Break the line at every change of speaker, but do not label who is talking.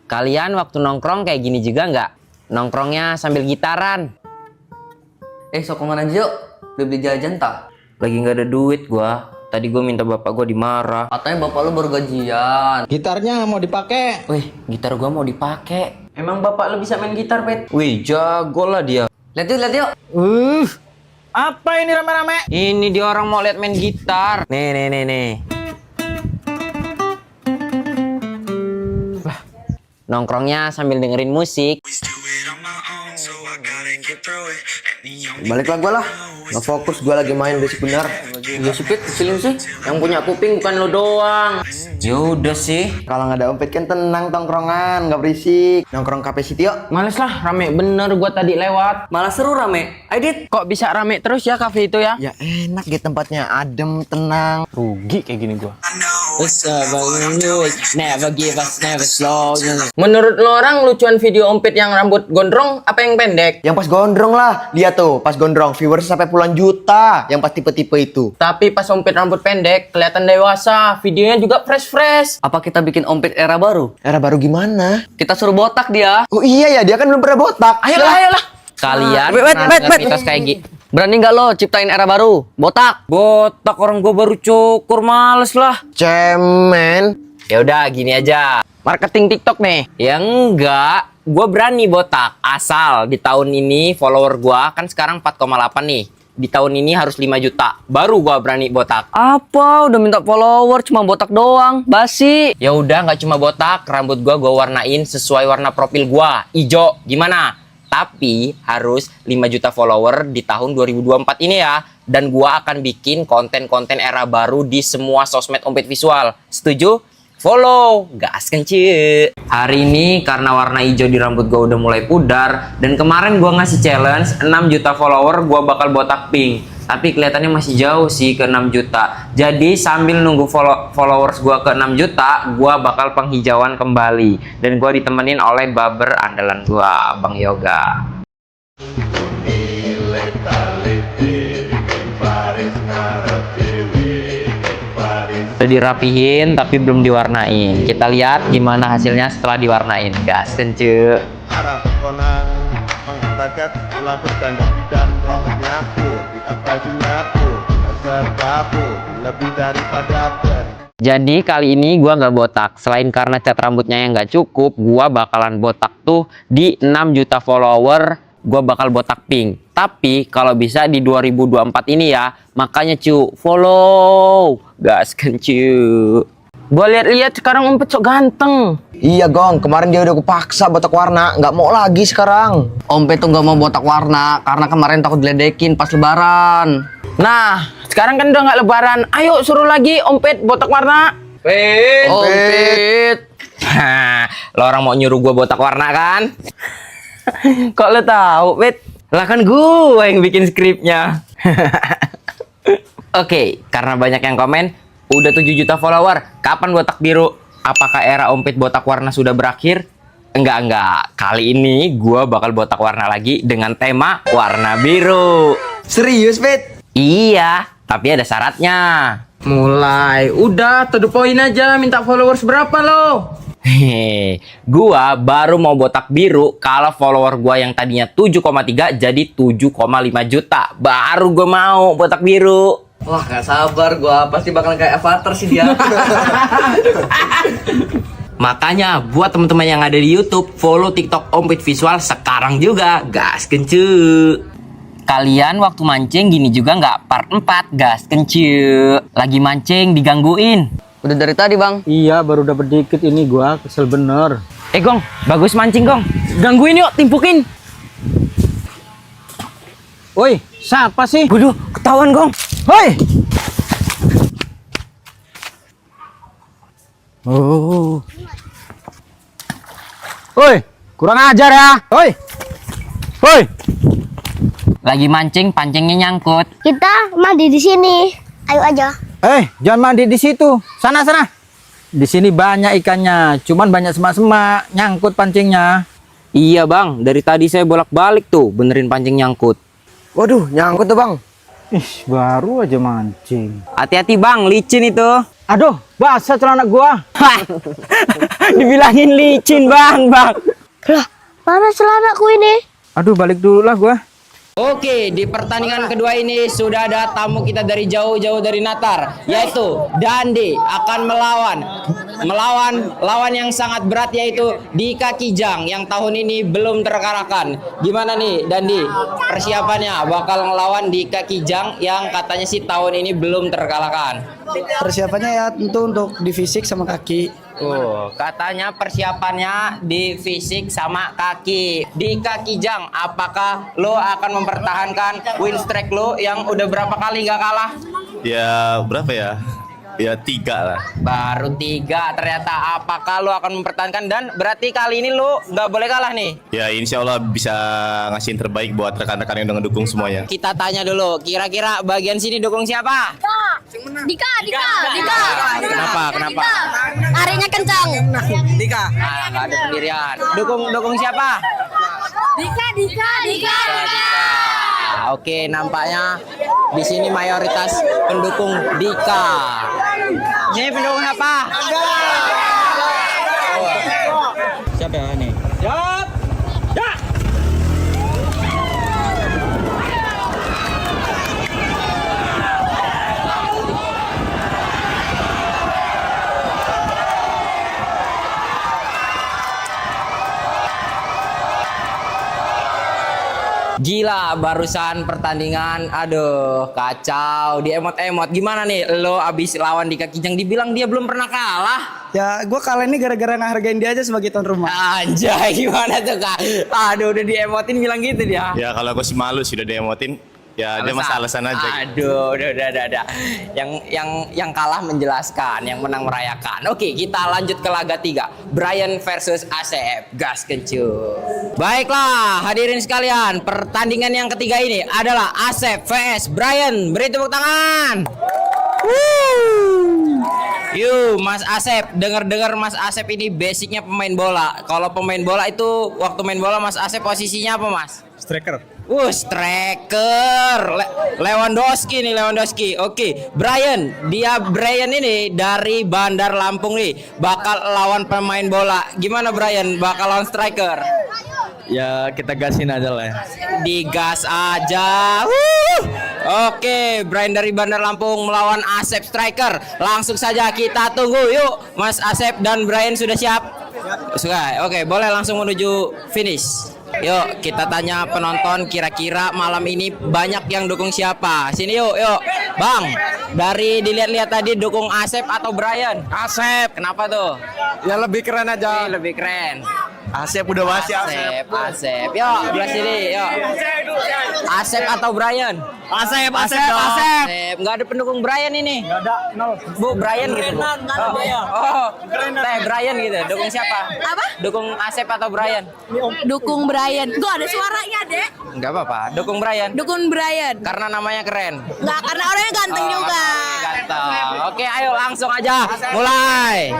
Kalian waktu nongkrong kayak gini juga nggak? Nongkrongnya sambil gitaran.
Sok kemana aja yuk? Beli jajan tak?
Lagi nggak ada duit gua. Tadi gua minta bapak gua dimarah.
Katanya bapak lu baru gajian.
Gitarnya mau dipakai.
Wih, gitar gua mau dipakai. Emang bapak lu bisa main gitar, Pet? Wih, jago lah dia.
Lihat yuk.
Apa ini rame-rame?
Ini dia orang mau lihat main gitar. Nih. Lah, nongkrongnya sambil dengerin musik.
Baliklah gue lah, nggak fokus gue lagi main basic benar.
Ya sipit, kecilin sih. Yang punya kuping bukan lo doang. Yaudah sih.
Kalau nggak ada ompet kan tenang tongkrongan, nggak berisik. Nongkrong cafe city yuk.
Males lah, rame bener gua tadi lewat.
Malah seru rame. Aidit.
Kok bisa rame terus ya kafe itu ya?
Ya enak gitu tempatnya, adem, tenang.
Rugi kayak gini gua. Never give us, never slow. Menurut lo orang lucuan video ompet yang rambut gondrong apa yang pendek?
Yang pas gondrong lah, lihat tuh pas gondrong viewers sampai puluhan juta. Yang pas tipe-tipe itu.
Tapi pas ompet rambut pendek kelihatan dewasa, videonya juga fresh.
Apa kita bikin ompet era baru?
Era baru gimana?
Kita suruh botak dia.
Oh iya ya, dia kan belum pernah botak.
Ayolah. Kalian pernah mitos kayak gini?
Berani nggak lo ciptain era baru? Botak.
Botak orang gua baru cukur, males lah.
Cemen.
Ya udah gini aja. Marketing TikTok nih. Ya enggak, gua berani botak asal di tahun ini follower gua kan sekarang 4,8 nih. Di tahun ini harus 5 juta. Baru gua berani botak.
Apa? Udah minta follower cuma botak doang. Basi.
Ya udah nggak cuma botak, rambut gua warnain sesuai warna profil gua, ijo. Gimana? Tapi harus 5 juta follower di tahun 2024 ini ya. Dan gua akan bikin konten-konten era baru di semua sosmed ompet visual. Setuju? Follow, gas kenci. Hari ini karena warna hijau di rambut gua udah mulai pudar dan kemarin gua ngasih challenge 6 juta follower gua bakal botak pink. Tapi kelihatannya masih jauh sih ke 6 juta. Jadi sambil nunggu followers gua ke 6 juta, gua bakal penghijauan kembali dan gua ditemenin oleh barber andalan gua, Bang Yoga. Udah dirapihin tapi belum diwarnain. Kita lihat gimana hasilnya setelah diwarnain. Gas kencu.
Arab konang mengatakan melakukan dan mengaku apa aku sertaku lebih daripada
Jadi kali ini gua nggak botak. Selain karena cat rambutnya yang nggak cukup, gua bakalan botak tuh di 6 juta follower. Gua bakal botak pink. Tapi kalau bisa di 2024 ini ya, makanya cu follow, gas kencu. Gua lihat-lihat sekarang ompet sok ganteng.
Iya gong, kemarin dia udah kupaksa botak warna, nggak mau lagi sekarang.
Ompet tuh nggak mau botak warna karena kemarin takut diledekin pas lebaran.
Nah, sekarang kan udah nggak lebaran. Ayo suruh lagi ompet botak warna.
Ompet.
Lo orang mau nyuruh gua botak warna kan? Kok lo tahu, Pet? Lah kan gue yang bikin skripnya. Oke, karena banyak yang komen, udah 7 juta follower, kapan botak biru? Apakah era ompet botak warna sudah berakhir? Enggak. Kali ini gue bakal botak warna lagi dengan tema warna biru.
Serius, Pet?
Iya, tapi ada syaratnya. Mulai, udah to the point aja, minta followers berapa lo? Hehe, gua baru mau botak biru kalau follower gua yang tadinya 7,3 jadi 7,5 juta. Baru gua mau botak biru.
Wah, gak sabar gua. Pasti bakalan kayak Avatar sih dia.
Makanya buat teman-teman yang ada di YouTube, follow TikTok Ompet Visual sekarang juga. Gas kencu. Kalian waktu mancing gini juga nggak? Part 4, gas kencu. Lagi mancing digangguin.
Udah dari tadi, Bang.
Iya, baru dapat dikit ini gua, kesel bener.
Gong, bagus mancing, Gong. Gangguin yuk, timpukin.
Woi, siapa sih?
Waduh, ketahuan, Gong.
Woi. Oh. Woi, kurang ajar ya. Woi. Woi.
Lagi mancing, pancingnya nyangkut.
Kita mandi di sini. Ayo aja.
Jangan mandi di situ. Sana. Di sini banyak ikannya, cuman banyak semak-semak, nyangkut pancingnya.
Iya, Bang. Dari tadi saya bolak-balik tuh benerin pancing nyangkut.
Waduh, nyangkut tuh bang.
Ih, baru aja mancing.
Hati-hati, Bang. Licin itu.
Aduh, basah celana gua.
Dibilangin licin, Bang.
Lah, mana celanaku ini?
Aduh, balik dulu lah gua.
Oke, di pertandingan kedua ini sudah ada tamu kita dari jauh-jauh dari Natar, yaitu Dandi akan melawan lawan yang sangat berat, yaitu Dika Kijang yang tahun ini belum terkalahkan. Gimana nih Dandi persiapannya bakal ngelawan Dika Kijang yang katanya sih tahun ini belum terkalahkan?
Persiapannya ya tentu untuk di fisik sama kaki.
Katanya persiapannya di fisik sama kaki. Dika Kijang, apakah lo akan mempertahankan win streak lo yang udah berapa kali nggak kalah?
Ya berapa ya? Ya 3 lah.
Baru 3 ternyata. Apakah lo akan mempertahankan, dan berarti kali ini lo nggak boleh kalah nih?
Ya insya Allah bisa ngasih yang terbaik buat rekan-rekan yang udah ngedukung semuanya.
Kita tanya dulu, kira-kira bagian sini dukung siapa?
Dika.
Kenapa?
Larinya kencang.
Ah, nggak ada pendirian. Dukung siapa?
Dika.
Oke, nampaknya di sini mayoritas pendukung Dika. Ini pendukung siapa? Siapa ini? Gila, barusan pertandingan, aduh kacau, di emot-emot. Gimana nih lo abis lawan Dika Kijang, dibilang dia belum pernah kalah?
Ya gue kalah ini gara-gara ngehargain dia aja sebagai tuan rumah.
Anjay, gimana tuh Kak? Aduh, udah diemotin bilang gitu dia.
Ya kalau aku sih malu sudah diemotin. Ya dia masa alasan aja.
Aduh, udah. Yang kalah menjelaskan, yang menang merayakan. Oke, kita lanjut ke laga 3. Brian versus Asep. Gas kencur. Baiklah, hadirin sekalian, pertandingan yang ketiga ini adalah Asep vs Brian. Beri tepuk tangan. Yuk, Mas Asep, dengar Mas Asep ini basicnya pemain bola. Kalau pemain bola itu waktu main bola Mas Asep posisinya apa, Mas?
Striker.
Striker. Lewandowski. Oke, Brian ini dari Bandar Lampung nih, bakal lawan pemain bola. Gimana Brian? Bakal lawan striker?
Ya, kita gasin aja lah.
Digas aja. Oke, Brian dari Bandar Lampung melawan Asep striker. Langsung saja kita tunggu. Yuk, Mas Asep dan Brian sudah siap? Sudah. Oke, boleh langsung menuju finish. Yuk, kita tanya penonton kira-kira malam ini banyak yang dukung siapa. Sini yuk. Bang, dari dilihat-lihat tadi dukung Asep atau Brian? Asep. Kenapa tuh?
Ya lebih keren aja.
Lebih keren.
Asep udah pasti
Asep. Yuk, belah sini, yuk. Asep atau Brian?
Asep.
Nggak ada pendukung Brian ini.
Nggak ada, nol.
Bu, Brian gitu, Bu. Teh Brian gitu. Dukung siapa?
Apa?
Dukung Asep atau Brian?
Dukung Brian. Gue ada suaranya, Dek.
Enggak apa-apa. Dukung Brian.
Dukung Brian.
Karena namanya keren.
Enggak, karena orangnya ganteng juga.
Ganteng. Oke, ayo langsung aja. Mulai.